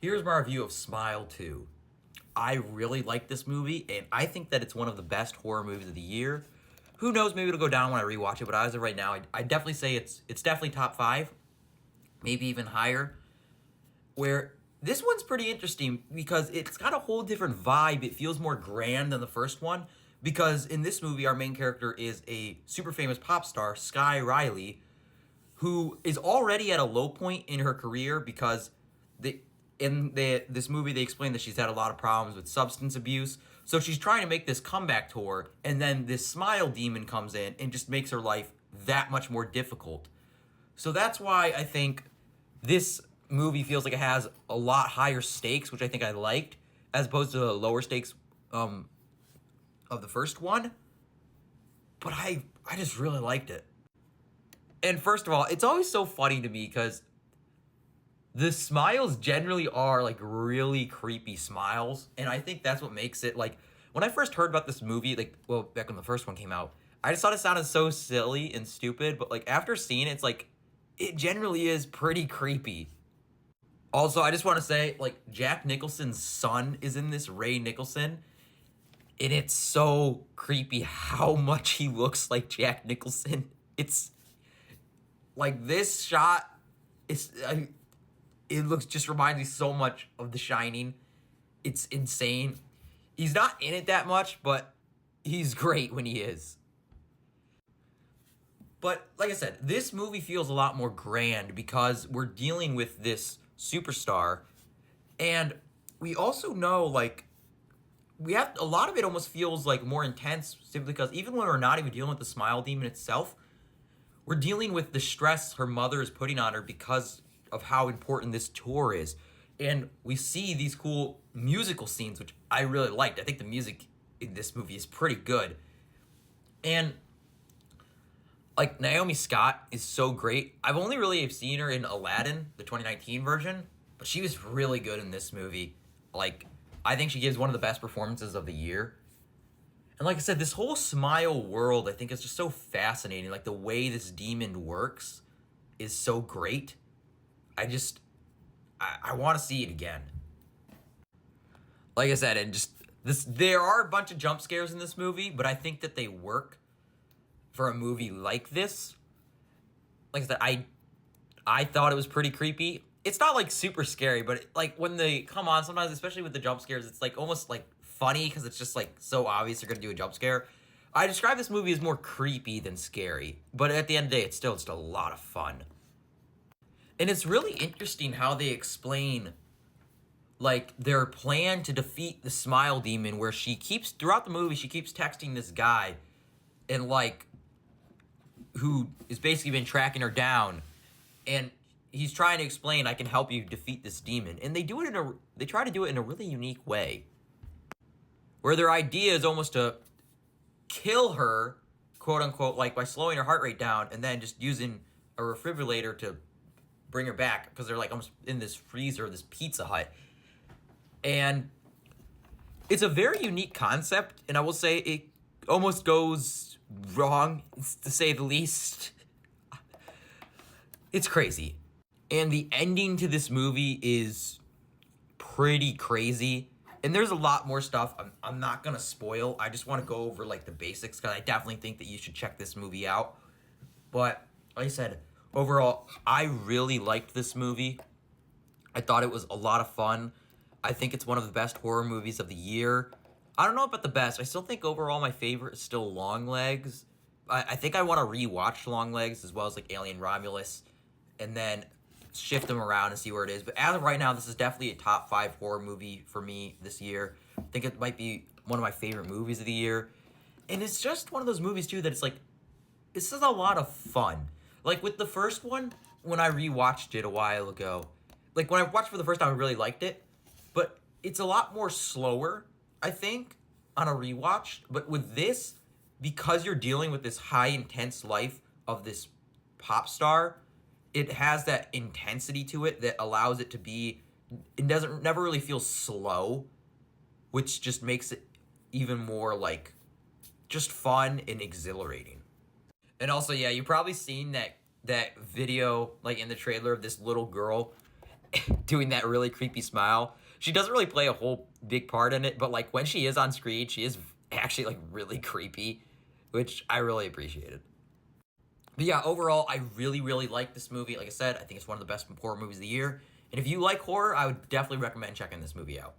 Here's my review of Smile 2. I really like this movie, and I think that it's one of the best horror movies of the year. Who knows, maybe it'll go down when I rewatch it, but as of right now, I definitely say it's definitely top 5, maybe even higher. Where this one's pretty interesting because it's got a whole different vibe. It feels more grand than the first one, because in this movie, our main character is a super famous pop star, Sky Riley, who is already at a low point in her career because this movie they explain that she's had a lot of problems with substance abuse. So she's trying to make this comeback tour, and then this smile demon comes in and just makes her life that much more difficult. So that's why I think this movie feels like it has a lot higher stakes, which I think I liked, as opposed to the lower stakes of the first one. But I just really liked it. And first of all, it's always so funny to me because the smiles generally are like really creepy smiles. And I think that's what makes it like, when I first heard about this movie, like, well, back when the first one came out, I just thought it sounded so silly and stupid. But like after seeing it, it's like, it generally is pretty creepy. Also, I just want to say, like, Jack Nicholson's son is in this, Ray Nicholson. And it's so creepy how much he looks like Jack Nicholson. It's like this shot it just reminds me so much of The Shining. It's insane. He's not in it that much, but he's great when he is. But like I said, this movie feels a lot more grand because we're dealing with this superstar, and we also know, like, we have a lot of it almost feels like more intense simply because even when we're not even dealing with the smile demon itself, we're dealing with the stress her mother is putting on her because of how important this tour is. And we see these cool musical scenes, which I really liked. I think the music in this movie is pretty good. And like Naomi Scott is so great. I've only really seen her in Aladdin, the 2019 version, but she was really good in this movie. Like, I think she gives one of the best performances of the year. And like I said, this whole smile world, I think, is just so fascinating. Like, the way this demon works is so great. I want to see it again. Like I said, and just this, there are a bunch of jump scares in this movie, but I think that they work for a movie like this. Like I said, I thought it was pretty creepy. It's not like super scary, but like when they come on, sometimes, especially with the jump scares, it's like almost like funny because it's just like so obvious they're gonna do a jump scare. I describe this movie as more creepy than scary, but at the end of the day, it's still just a lot of fun. And it's really interesting how they explain like their plan to defeat the smile demon, where she keeps throughout the movie, she keeps texting this guy and like who is basically been tracking her down, and he's trying to explain, I can help you defeat this demon. And they try to do it in a really unique way, where their idea is almost to kill her, quote unquote, like by slowing her heart rate down and then just using a defibrillator to bring her back, because they're like almost in this freezer, this Pizza Hut. And it's a very unique concept, and I will say it almost goes wrong, to say the least. It's crazy. And the ending to this movie is pretty crazy. And there's a lot more stuff I'm not going to spoil. I just want to go over like the basics because I definitely think that you should check this movie out. But like I said, overall, I really liked this movie. I thought it was a lot of fun. I think it's one of the best horror movies of the year. I don't know about the best. I still think overall my favorite is still Longlegs. I think I want to rewatch Longlegs as well as like Alien Romulus, and then shift them around and see where it is. But as of right now, this is definitely a top 5 horror movie for me this year. I think it might be one of my favorite movies of the year. And it's just one of those movies too that it's like, this is a lot of fun. Like with the first one, when I rewatched it a while ago, like when I watched it for the first time, I really liked it. But it's a lot more slower, I think, on a rewatch. But with this, because you're dealing with this high intense life of this pop star, it has that intensity to it that allows it to be, it never really feels slow, which just makes it even more like just fun and exhilarating. And also, yeah, you've probably seen that video like in the trailer of this little girl, doing that really creepy smile. She doesn't really play a whole big part in it, but like when she is on screen, she is actually like really creepy, which I really appreciated. But yeah, overall, I really, really like this movie. Like I said, I think it's one of the best horror movies of the year. And if you like horror, I would definitely recommend checking this movie out.